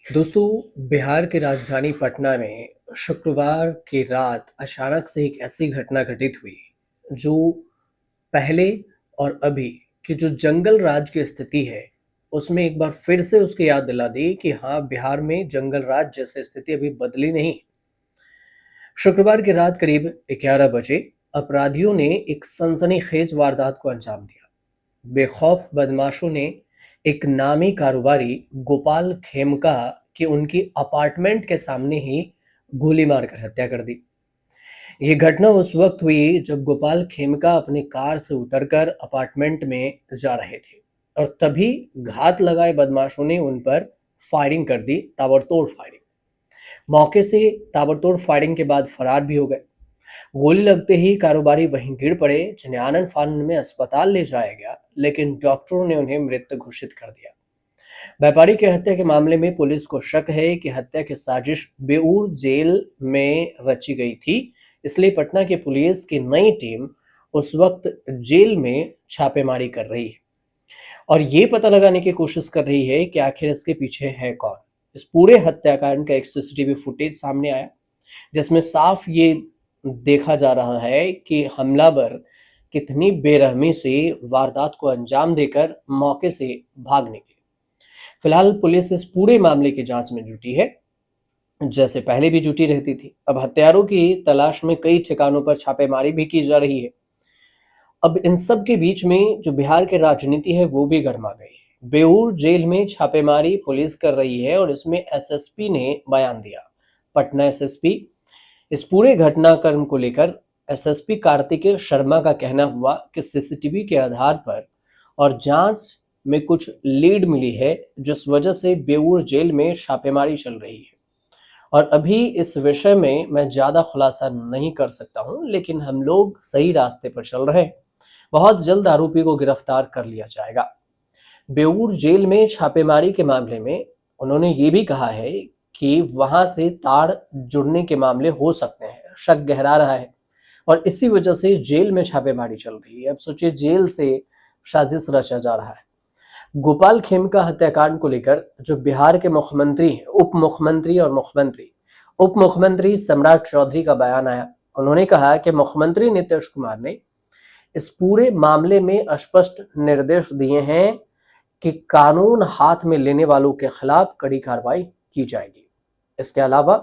दोस्तों, बिहार की राजधानी पटना में शुक्रवार की रात अचानक से एक ऐसी घटना घटित हुई जो पहले और अभी की जो जंगल राज की स्थिति है उसमें एक बार फिर से उसकी याद दिला दी कि हाँ, बिहार में जंगल राज जैसी स्थिति अभी बदली नहीं। शुक्रवार की रात करीब 11 बजे अपराधियों ने एक सनसनीखेज वारदात को अंजाम दिया। बेखौफ बदमाशों ने एक नामी कारोबारी गोपाल खेमका की उनकी अपार्टमेंट के सामने ही गोली मारकर हत्या कर दी। ये घटना उस वक्त हुई जब गोपाल खेमका अपनी कार से उतरकर अपार्टमेंट में जा रहे थे और तभी घात लगाए बदमाशों ने उन पर फायरिंग कर दी, ताबड़तोड़ फायरिंग। मौके से ताबड़तोड़ फायरिंग के बाद फरार भी हो गए। गोली लगते ही कारोबारी वहीं गिर पड़े, जिन्हें आनंद फानंद में अस्पताल ले जाया गया, लेकिन डॉक्टरों ने उन्हें मृत घोषित कर दिया। व्यापारी की हत्या के मामले में पुलिस को शक है कि हत्या की साजिश बेऊर जेल में रची गई थी। इसलिए पटना की पुलिस की नई टीम उस वक्त जेल में छापेमारी कर रही है और ये पता लगाने की कोशिश कर रही है कि आखिर इसके पीछे है कौन। इस पूरे हत्याकांड का एक सीसीटीवी फुटेज सामने आया, जिसमें साफ ये देखा जा रहा है कि हमलावर कितनी बेरहमी से वारदात को अंजाम देकर मौके से भाग निकले। फिलहाल पुलिस इस पूरे मामले की जांच में जुटी है, जैसे पहले भी जुटी रहती थी। अब हत्यारों की तलाश में कई ठिकानों पर छापेमारी भी की जा रही है। अब इन सब के बीच में जो बिहार की राजनीति है वो भी गर्मा गई है। बेऊर जेल में छापेमारी पुलिस कर रही है और इसमें एसएसपी ने बयान दिया। पटना एसएसपी इस पूरे घटनाक्रम को लेकर एसएसपी कार्तिकेय शर्मा का कहना हुआ कि सीसीटीवी के आधार पर और जांच में कुछ लीड मिली है, जिस वजह से बेऊर जेल में छापेमारी चल रही है। और अभी इस विषय में मैं ज्यादा खुलासा नहीं कर सकता हूं, लेकिन हम लोग सही रास्ते पर चल रहे हैं। बहुत जल्द आरोपी को गिरफ्तार कर लिया जाएगा। बेऊर जेल में छापेमारी के मामले में उन्होंने ये भी कहा है कि वहां से तार जुड़ने के मामले हो सकते हैं। शक गहरा रहा है और इसी वजह से जेल में छापेमारी चल रही है। अब सोचिए, जेल से साजिश रचा जा रहा है। गोपाल खेमका हत्याकांड को लेकर जो बिहार के मुख्यमंत्री हैं, उप मुख्यमंत्री सम्राट चौधरी का बयान आया। उन्होंने कहा कि मुख्यमंत्री नीतीश कुमार ने इस पूरे मामले में स्पष्ट निर्देश दिए हैं कि कानून हाथ में लेने वालों के खिलाफ कड़ी कार्रवाई की जाएगी। इसके अलावा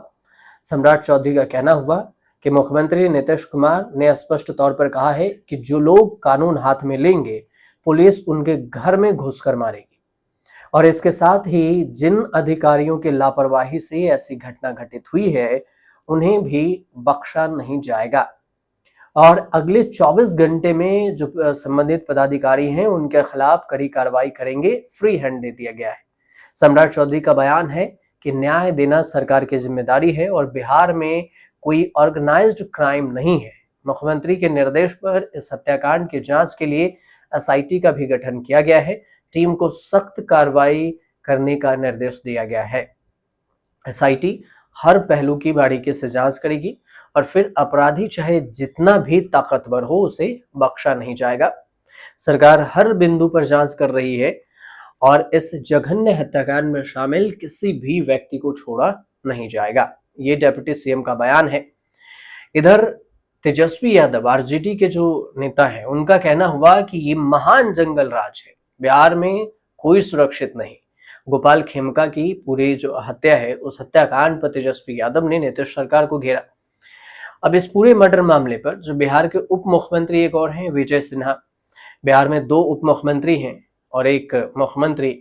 सम्राट चौधरी का कहना हुआ कि मुख्यमंत्री नीतीश कुमार ने स्पष्ट तौर पर कहा है कि जो लोग कानून हाथ में लेंगे, पुलिस उनके घर में घुसकर मारेगी। और इसके साथ ही जिन अधिकारियों की लापरवाही से ऐसी घटना घटित हुई है, उन्हें भी बख्शा नहीं जाएगा। और अगले 24 घंटे में जो संबंधित पदाधिकारी हैं, उनके खिलाफ कड़ी कार्रवाई करेंगे। फ्री हैंड दे दिया गया है। सम्राट चौधरी का बयान है कि न्याय देना सरकार की जिम्मेदारी है और बिहार में कोई ऑर्गेनाइज्ड क्राइम नहीं है। मुख्यमंत्री के निर्देश पर इस हत्याकांड की जांच के लिए एसआईटी का भी गठन किया गया है। टीम को सख्त कार्रवाई करने का निर्देश दिया गया है। एसआईटी हर पहलू की बारीकी से जांच करेगी और फिर अपराधी चाहे जितना भी ताकतवर हो, उसे बख्शा नहीं जाएगा। सरकार हर बिंदु पर जांच कर रही है और इस जघन्य हत्याकांड में शामिल किसी भी व्यक्ति को छोड़ा नहीं जाएगा। ये डिप्टी सीएम का बयान है। इधर तेजस्वी यादव, आरजेडी के जो नेता हैं, उनका कहना हुआ कि ये महान जंगल राज है, बिहार में कोई सुरक्षित नहीं। गोपाल खेमका की पूरी जो हत्या है, उस हत्याकांड पर तेजस्वी यादव ने नीतीश सरकार को घेरा। अब इस पूरे मर्डर मामले पर जो बिहार के उप मुख्यमंत्री एक और हैं, विजय सिन्हा। बिहार में दो उप मुख्यमंत्री हैं और एक मुख्यमंत्री।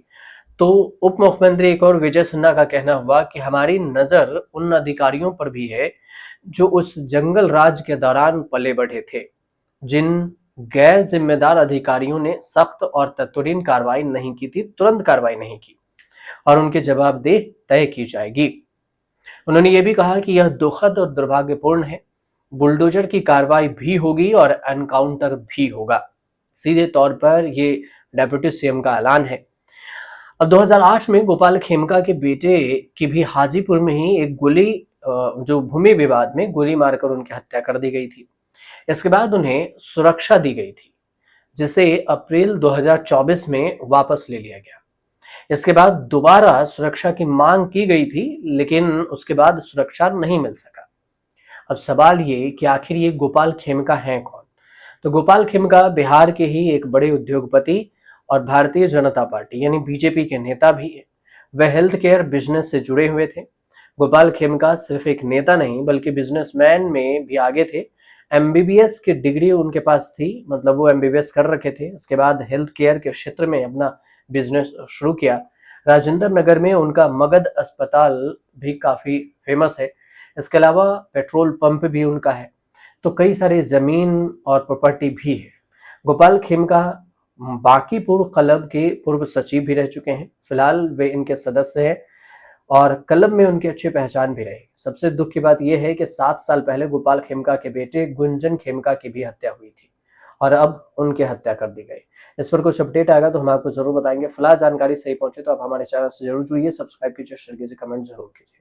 तो उप मुख्यमंत्री एक और विजय सिन्हा का कहना हुआ कि हमारी नजर उन अधिकारियों पर भी है जो उस जंगल राज के दौरान पले बढ़े थे। जिन गैर जिम्मेदार अधिकारियों ने सख्त और तत्परता कार्रवाई नहीं की थी, तुरंत कार्रवाई नहीं की, और उनके जवाबदेह तय की जाएगी। उन्होंने ये भी कहा कि यह दुखद और दुर्भाग्यपूर्ण है। बुलडोजर की कार्रवाई भी होगी और एनकाउंटर भी होगा। सीधे तौर पर ये डेप्यूटी सीएम का ऐलान है। अब 2008 में गोपाल खेमका के बेटे की भी हाजीपुर में ही एक गोली, जो भूमि विवाद में गोली मारकर उनकी हत्या कर दी गई थी। इसके बाद उन्हें सुरक्षा दी गई थी, जिसे अप्रैल 2024 में वापस ले लिया गया। इसके बाद दोबारा सुरक्षा की मांग की गई थी, लेकिन उसके बाद सुरक्षा नहीं मिल सका। अब सवाल ये कि आखिर ये गोपाल खेमका हैं कौन? तो गोपाल खेमका बिहार के ही एक बड़े उद्योगपति और भारतीय जनता पार्टी यानी बीजेपी के नेता भी है। वह हेल्थ केयर बिजनेस से जुड़े हुए थे। गोपाल खेमका सिर्फ एक नेता नहीं बल्कि बिजनेसमैन में भी आगे थे। एमबीबीएस की डिग्री उनके पास थी, मतलब वो एमबीबीएस कर रखे थे। उसके बाद हेल्थ केयर के क्षेत्र में अपना बिजनेस शुरू किया। राजेंद्र नगर में उनका मगध अस्पताल भी काफी फेमस है। इसके अलावा पेट्रोल पंप भी उनका है। तो कई सारी जमीन और प्रॉपर्टी भी है। गोपाल खेमका बांकीपुर क्लब के पूर्व सचिव भी रह चुके हैं। फिलहाल वे इनके सदस्य हैं और क्लब में उनकी अच्छी पहचान भी रही। सबसे दुख की बात यह है कि 7 साल पहले गोपाल खेमका के बेटे गुंजन खेमका की भी हत्या हुई थी और अब उनकी हत्या कर दी गई। इस पर कुछ अपडेट आएगा तो हम आपको जरूर बताएंगे। फिलहाल जानकारी सही पहुंचे तो आप हमारे चैनल से जरूर जुड़िए, सब्सक्राइब कीजिए, शेयर कीजिए, कमेंट जरूर कीजिए।